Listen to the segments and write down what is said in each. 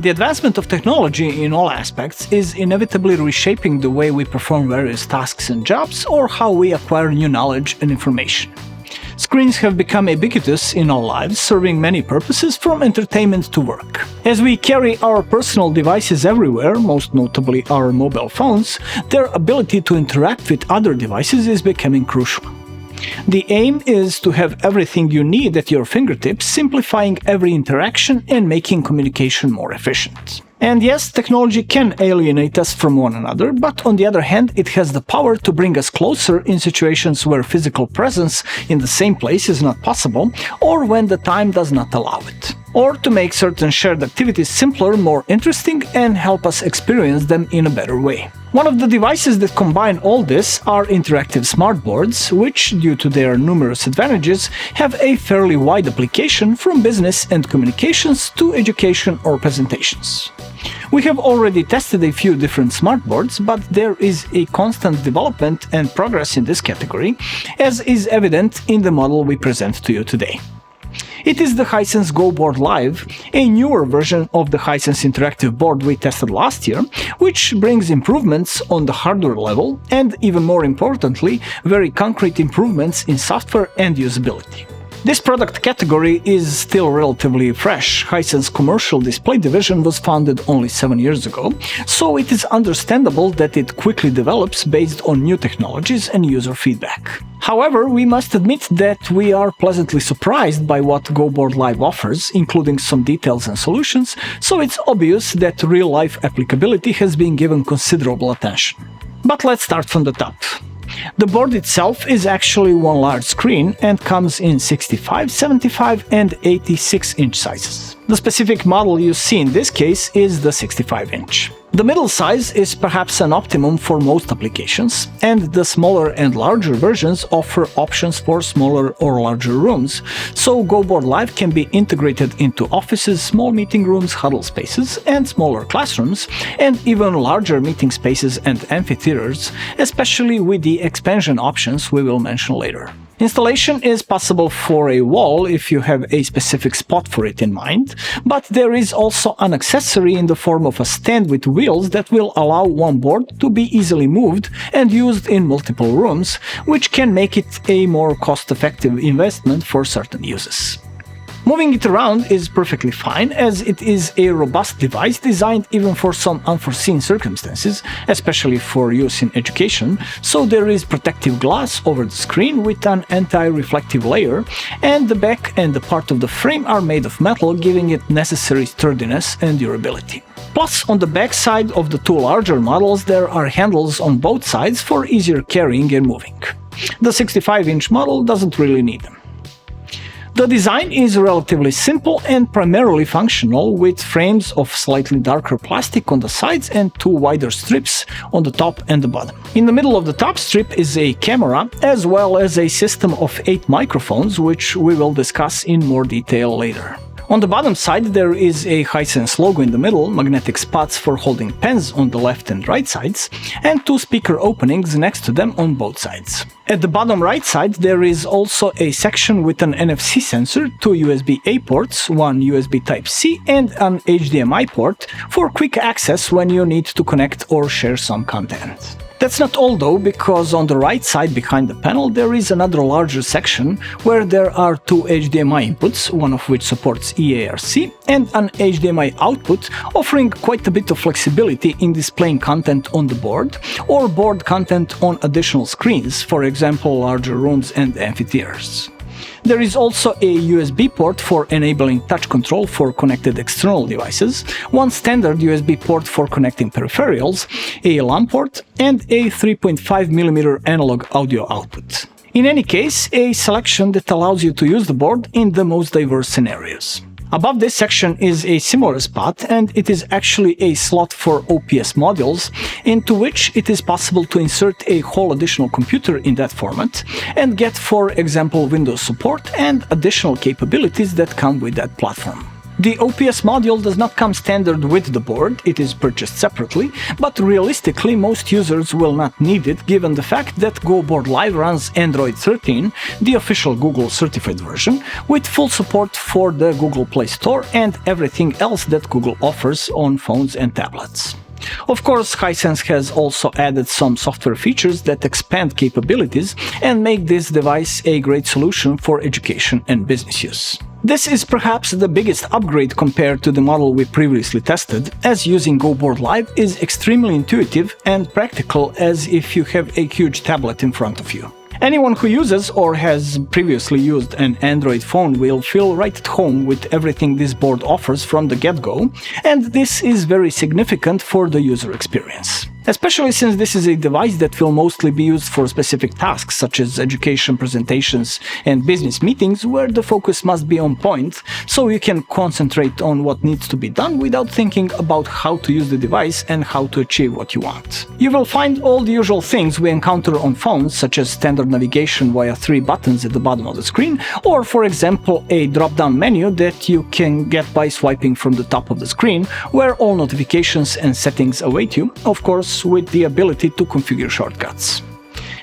The advancement of technology in all aspects is inevitably reshaping the way we perform various tasks and jobs or how we acquire new knowledge and information. Screens have become ubiquitous in our lives, serving many purposes from entertainment to work. As we carry our personal devices everywhere, most notably our mobile phones, their ability to interact with other devices is becoming crucial. The aim is to have everything you need at your fingertips, simplifying every interaction and making communication more efficient. And yes, technology can alienate us from one another, but on the other hand, it has the power to bring us closer in situations where physical presence in the same place is not possible, or when the time does not allow it. Or to make certain shared activities simpler, more interesting, and help us experience them in a better way. One of the devices that combine all this are interactive smartboards, which, due to their numerous advantages, have a fairly wide application from business and communications to education or presentations. We have already tested a few different smartboards, but there is a constant development and progress in this category, as is evident in the model we present to you today. It is the Hisense GoBoard Live, a newer version of the Hisense interactive board we tested last year, which brings improvements on the hardware level and, even more importantly, very concrete improvements in software and usability. This product category is still relatively fresh. Hisense commercial display division was founded only 7 years ago, so it is understandable that it quickly develops based on new technologies and user feedback. However, we must admit that we are pleasantly surprised by what GoBoard Live offers, including some details and solutions, so it's obvious that real-life applicability has been given considerable attention. But let's start from the top. The board itself is actually one large screen and comes in 65, 75 and 86-inch sizes. The specific model you see in this case is the 65-inch. The middle size is perhaps an optimum for most applications, and the smaller and larger versions offer options for smaller or larger rooms, so GoBoard Live can be integrated into offices, small meeting rooms, huddle spaces, and smaller classrooms, and even larger meeting spaces and amphitheaters, especially with the expansion options we will mention later. Installation is possible for a wall if you have a specific spot for it in mind, but there is also an accessory in the form of a stand with wheels that will allow one board to be easily moved and used in multiple rooms, which can make it a more cost-effective investment for certain uses. Moving it around is perfectly fine, as it is a robust device designed even for some unforeseen circumstances, especially for use in education, so there is protective glass over the screen with an anti-reflective layer, and the back and the part of the frame are made of metal, giving it necessary sturdiness and durability. Plus, on the back side of the two larger models there are handles on both sides for easier carrying and moving. The 65-inch model doesn't really need them. The design is relatively simple and primarily functional, with frames of slightly darker plastic on the sides and two wider strips on the top and the bottom. In the middle of the top strip is a camera, as well as a system of 8 microphones, which we will discuss in more detail later. On the bottom side there is a Hisense logo in the middle, magnetic spots for holding pens on the left and right sides, and 2 speaker openings next to them on both sides. At the bottom right side there is also a section with an NFC sensor, 2 USB-A ports, 1 USB Type-C and an HDMI port for quick access when you need to connect or share some content. That's not all though, because on the right side behind the panel there is another larger section where there are 2 HDMI inputs, one of which supports eARC, and an HDMI output, offering quite a bit of flexibility in displaying content on the board, or board content on additional screens, for example larger rooms and amphitheaters. There is also a USB port for enabling touch control for connected external devices, one standard USB port for connecting peripherals, a LAN port, and a 3.5mm analog audio output. In any case, a selection that allows you to use the board in the most diverse scenarios. Above this section is a similar spot, and it is actually a slot for OPS modules, into which it is possible to insert a whole additional computer in that format and get, for example, Windows support and additional capabilities that come with that platform. The OPS module does not come standard with the board, it is purchased separately, but realistically most users will not need it given the fact that GoBoard Live runs Android 13, the official Google certified version, with full support for the Google Play Store and everything else that Google offers on phones and tablets. Of course, Hisense has also added some software features that expand capabilities and make this device a great solution for education and business use. This is perhaps the biggest upgrade compared to the model we previously tested, as using GoBoard Live is extremely intuitive and practical as if you have a huge tablet in front of you. Anyone who uses or has previously used an Android phone will feel right at home with everything this board offers from the get-go, and this is very significant for the user experience. Especially since this is a device that will mostly be used for specific tasks such as education, presentations, and business meetings where the focus must be on point, so you can concentrate on what needs to be done without thinking about how to use the device and how to achieve what you want. You will find all the usual things we encounter on phones, such as standard navigation via 3 buttons at the bottom of the screen, or for example a drop-down menu that you can get by swiping from the top of the screen, where all notifications and settings await you, of course with the ability to configure shortcuts.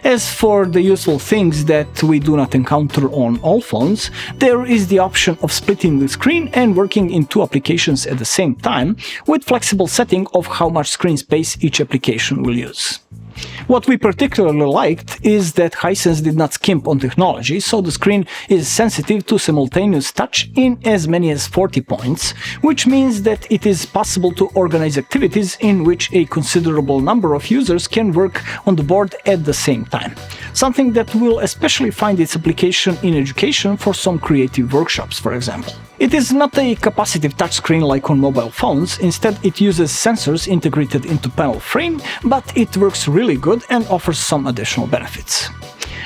As for the useful things that we do not encounter on all phones, there is the option of splitting the screen and working in 2 applications at the same time, with flexible setting of how much screen space each application will use. What we particularly liked is that Hisense did not skimp on technology, so the screen is sensitive to simultaneous touch in as many as 40 points, which means that it is possible to organize activities in which a considerable number of users can work on the board at the same time. Something that will especially find its application in education for some creative workshops, for example. It is not a capacitive touchscreen like on mobile phones, instead it uses sensors integrated into panel frame, but it works really good and offers some additional benefits.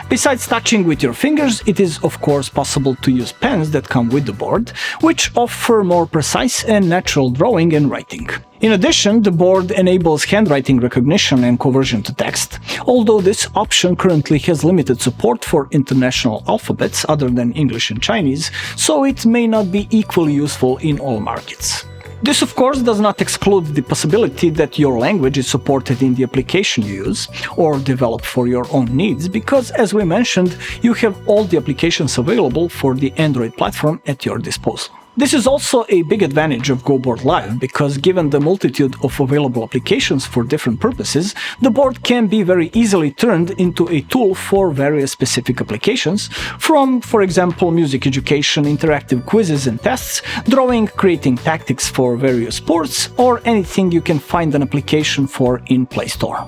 Besides touching with your fingers, it is of course possible to use pens that come with the board, which offer more precise and natural drawing and writing. In addition, the board enables handwriting recognition and conversion to text, although this option currently has limited support for international alphabets other than English and Chinese, so it may not be equally useful in all markets. This of course does not exclude the possibility that your language is supported in the application you use, or developed for your own needs, because as we mentioned, you have all the applications available for the Android platform at your disposal. This is also a big advantage of GoBoard Live, because given the multitude of available applications for different purposes, the board can be very easily turned into a tool for various specific applications, from, for example, music education, interactive quizzes and tests, drawing, creating tactics for various sports, or anything you can find an application for in Play Store.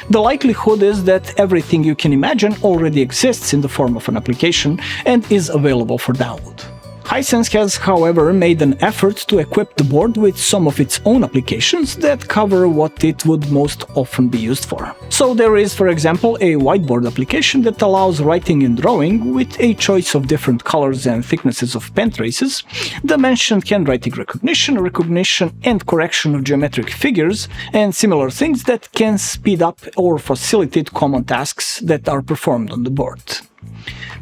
The likelihood is that everything you can imagine already exists in the form of an application and is available for download. Hisense has, however, made an effort to equip the board with some of its own applications that cover what it would most often be used for. So there is, for example, a whiteboard application that allows writing and drawing with a choice of different colors and thicknesses of pen traces, the mentioned handwriting recognition and correction of geometric figures, and similar things that can speed up or facilitate common tasks that are performed on the board.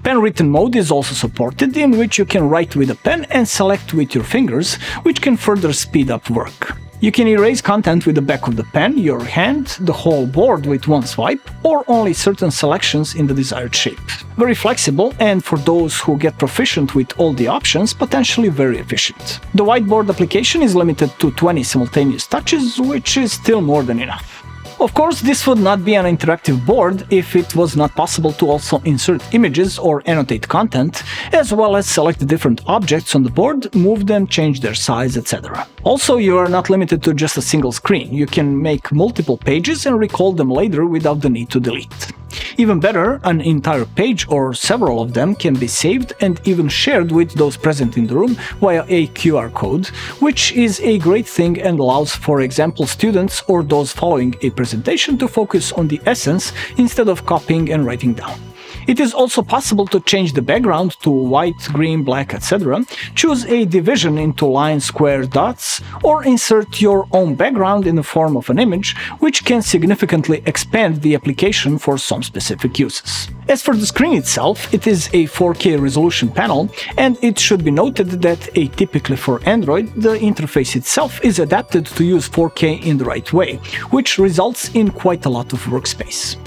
Pen written mode is also supported, in which you can write with a pen and select with your fingers, which can further speed up work. You can erase content with the back of the pen, your hand, the whole board with one swipe, or only certain selections in the desired shape. Very flexible, and for those who get proficient with all the options, potentially very efficient. The whiteboard application is limited to 20 simultaneous touches, which is still more than enough. Of course, this would not be an interactive board if it was not possible to also insert images or annotate content, as well as select different objects on the board, move them, change their size, etc. Also, you are not limited to just a single screen. You can make multiple pages and recall them later without the need to delete. Even better, an entire page or several of them can be saved and even shared with those present in the room via a QR code, which is a great thing and allows, for example, students or those following a presentation to focus on the essence instead of copying and writing down. It is also possible to change the background to white, green, black, etc., choose a division into lines, squares, dots, or insert your own background in the form of an image, which can significantly expand the application for some specific uses. As for the screen itself, it is a 4K resolution panel, and it should be noted that atypically for Android, the interface itself is adapted to use 4K in the right way, which results in quite a lot of workspace.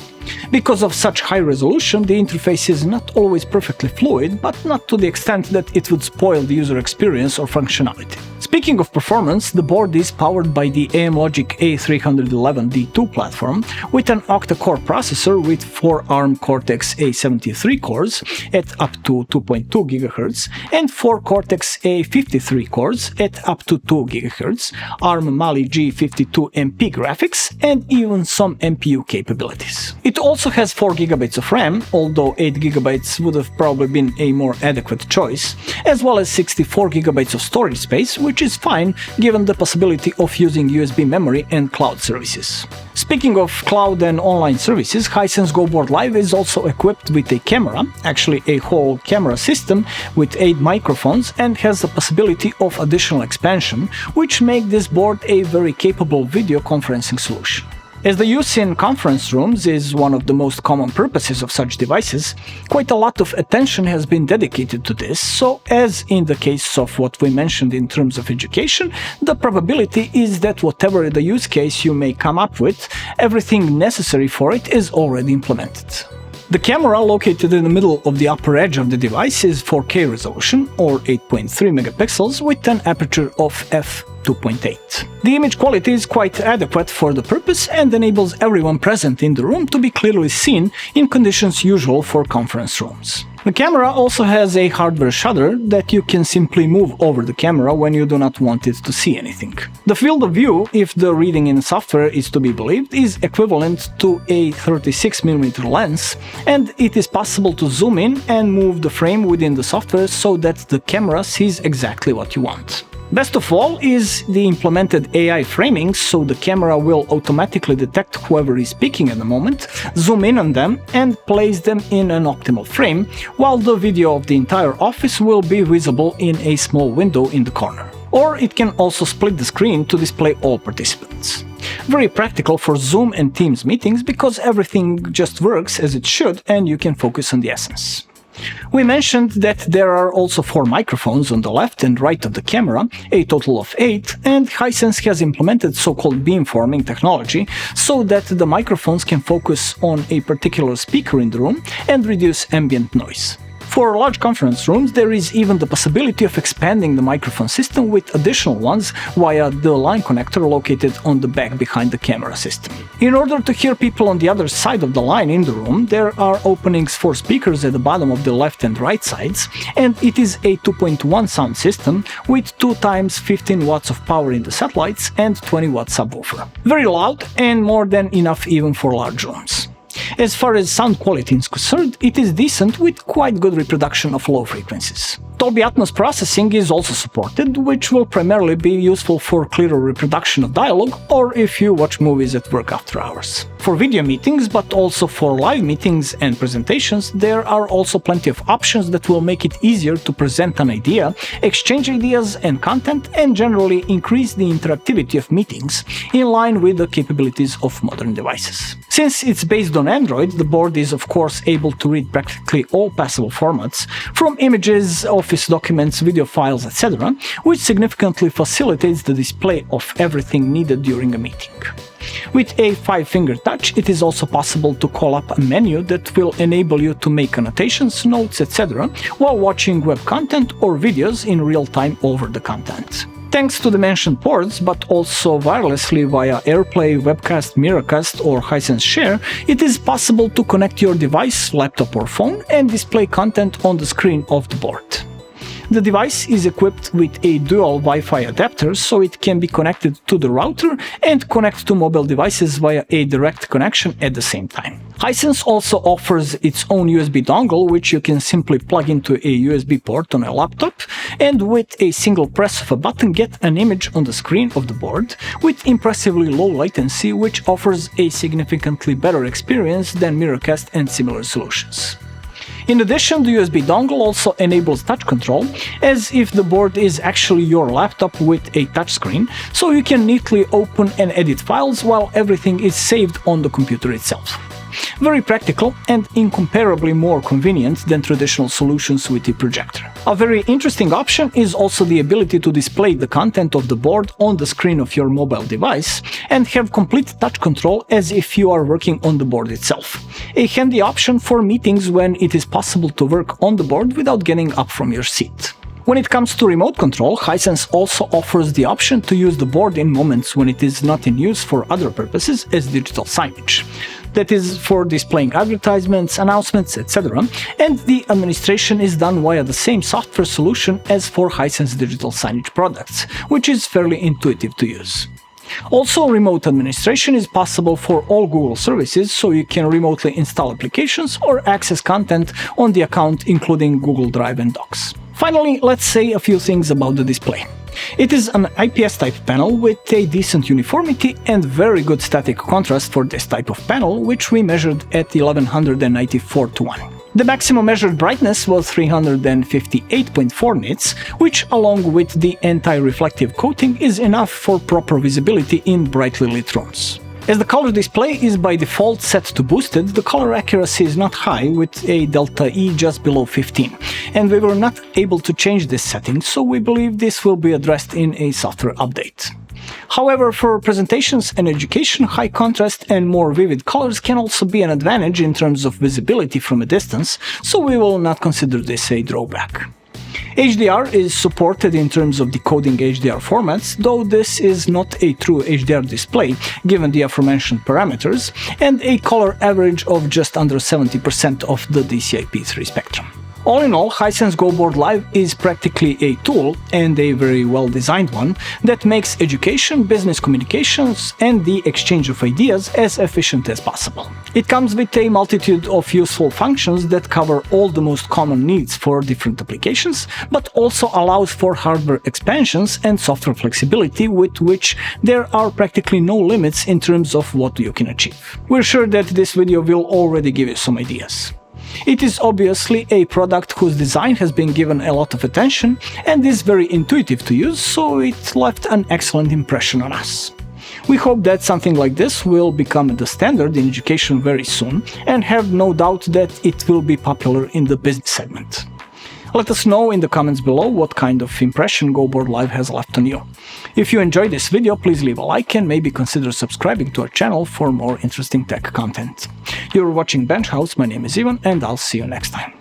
Because of such high resolution, the interface is not always perfectly fluid, but not to the extent that it would spoil the user experience or functionality. Speaking of performance, the board is powered by the AMLogic A311D2 platform with an octa-core processor with 4 ARM Cortex-A73 cores at up to 2.2 GHz and 4 Cortex-A53 cores at up to 2 GHz, ARM Mali G52MP graphics, and even some MPU capabilities. It also has 4 GB of RAM, although 8 GB would have probably been a more adequate choice, as well as 64 GB of storage space, which is fine given the possibility of using USB memory and cloud services. Speaking of cloud and online services, Hisense GoBoard Live is also equipped with a camera, actually a whole camera system with 8 microphones, and has the possibility of additional expansion, which make this board a very capable video conferencing solution. As the use in conference rooms is one of the most common purposes of such devices, quite a lot of attention has been dedicated to this, so as in the case of what we mentioned in terms of education, the probability is that whatever the use case you may come up with, everything necessary for it is already implemented. The camera located in the middle of the upper edge of the device is 4K resolution, or 8.3 megapixels, with an aperture of f2.8. The image quality is quite adequate for the purpose and enables everyone present in the room to be clearly seen in conditions usual for conference rooms. The camera also has a hardware shutter that you can simply move over the camera when you do not want it to see anything. The field of view, if the reading in software is to be believed, is equivalent to a 36mm lens, and it is possible to zoom in and move the frame within the software so that the camera sees exactly what you want. Best of all is the implemented AI framing, so the camera will automatically detect whoever is speaking at the moment, zoom in on them, and place them in an optimal frame, while the video of the entire office will be visible in a small window in the corner. Or it can also split the screen to display all participants. Very practical for Zoom and Teams meetings because everything just works as it should and you can focus on the essence. We mentioned that there are also 4 microphones on the left and right of the camera, a total of 8, and Hisense has implemented so-called beamforming technology so that the microphones can focus on a particular speaker in the room and reduce ambient noise. For large conference rooms, there is even the possibility of expanding the microphone system with additional ones via the line connector located on the back behind the camera system. In order to hear people on the other side of the line in the room, there are openings for speakers at the bottom of the left and right sides, and it is a 2.1 sound system with 2 times 15 watts of power in the satellites and 20 watt subwoofer. Very loud and more than enough even for large rooms. As far as sound quality is concerned, it is decent with quite good reproduction of low frequencies. Dolby Atmos processing is also supported, which will primarily be useful for clearer reproduction of dialogue or if you watch movies at work after hours. For video meetings, but also for live meetings and presentations, there are also plenty of options that will make it easier to present an idea, exchange ideas and content, and generally increase the interactivity of meetings in line with the capabilities of modern devices. Since it's based on Android, the board is of course able to read practically all passable formats, from images, Office documents, video files, etc., which significantly facilitates the display of everything needed during a meeting. With a 5-finger touch, it is also possible to call up a menu that will enable you to make annotations, notes, etc., while watching web content or videos in real time over the content. Thanks to the mentioned ports, but also wirelessly via AirPlay, Webcast, Miracast or Hisense Share, it is possible to connect your device, laptop or phone and display content on the screen of the board. The device is equipped with a dual Wi-Fi adapter, so it can be connected to the router and connect to mobile devices via a direct connection at the same time. Hisense also offers its own USB dongle, which you can simply plug into a USB port on a laptop, and with a single press of a button get an image on the screen of the board with impressively low latency, which offers a significantly better experience than Miracast and similar solutions. In addition, the USB dongle also enables touch control, as if the board is actually your laptop with a touchscreen, so you can neatly open and edit files while everything is saved on the computer itself. Very practical and incomparably more convenient than traditional solutions with a projector. A very interesting option is also the ability to display the content of the board on the screen of your mobile device and have complete touch control as if you are working on the board itself. A handy option for meetings when it is possible to work on the board without getting up from your seat. When it comes to remote control, Hisense also offers the option to use the board in moments when it is not in use for other purposes as digital signage. That is for displaying advertisements, announcements, etc. And the administration is done via the same software solution as for Hisense digital signage products, which is fairly intuitive to use. Also, remote administration is possible for all Google services, so you can remotely install applications or access content on the account, including Google Drive and Docs. Finally, let's say a few things about the display. It is an IPS-type panel with a decent uniformity and very good static contrast for this type of panel, which we measured at 1194:1. The maximum measured brightness was 358.4 nits, which along with the anti-reflective coating is enough for proper visibility in brightly lit rooms. As the color display is by default set to boosted, the color accuracy is not high, with a delta E just below 15, and we were not able to change this setting, so we believe this will be addressed in a software update. However, for presentations and education, high contrast and more vivid colors can also be an advantage in terms of visibility from a distance, so we will not consider this a drawback. HDR is supported in terms of decoding HDR formats, though this is not a true HDR display given the aforementioned parameters, and a color average of just under 70% of the DCI-P3 spectrum. All in all, Hisense GoBoard Live is practically a tool, and a very well-designed one, that makes education, business communications, and the exchange of ideas as efficient as possible. It comes with a multitude of useful functions that cover all the most common needs for different applications, but also allows for hardware expansions and software flexibility with which there are practically no limits in terms of what you can achieve. We're sure that this video will already give you some ideas. It is obviously a product whose design has been given a lot of attention and is very intuitive to use, so it left an excellent impression on us. We hope that something like this will become the standard in education very soon, and have no doubt that it will be popular in the business segment. Let us know in the comments below what kind of impression GoBoard Live has left on you. If you enjoyed this video, please leave a like and maybe consider subscribing to our channel for more interesting tech content. You're watching Bench House, my name is Ivan, and I'll see you next time.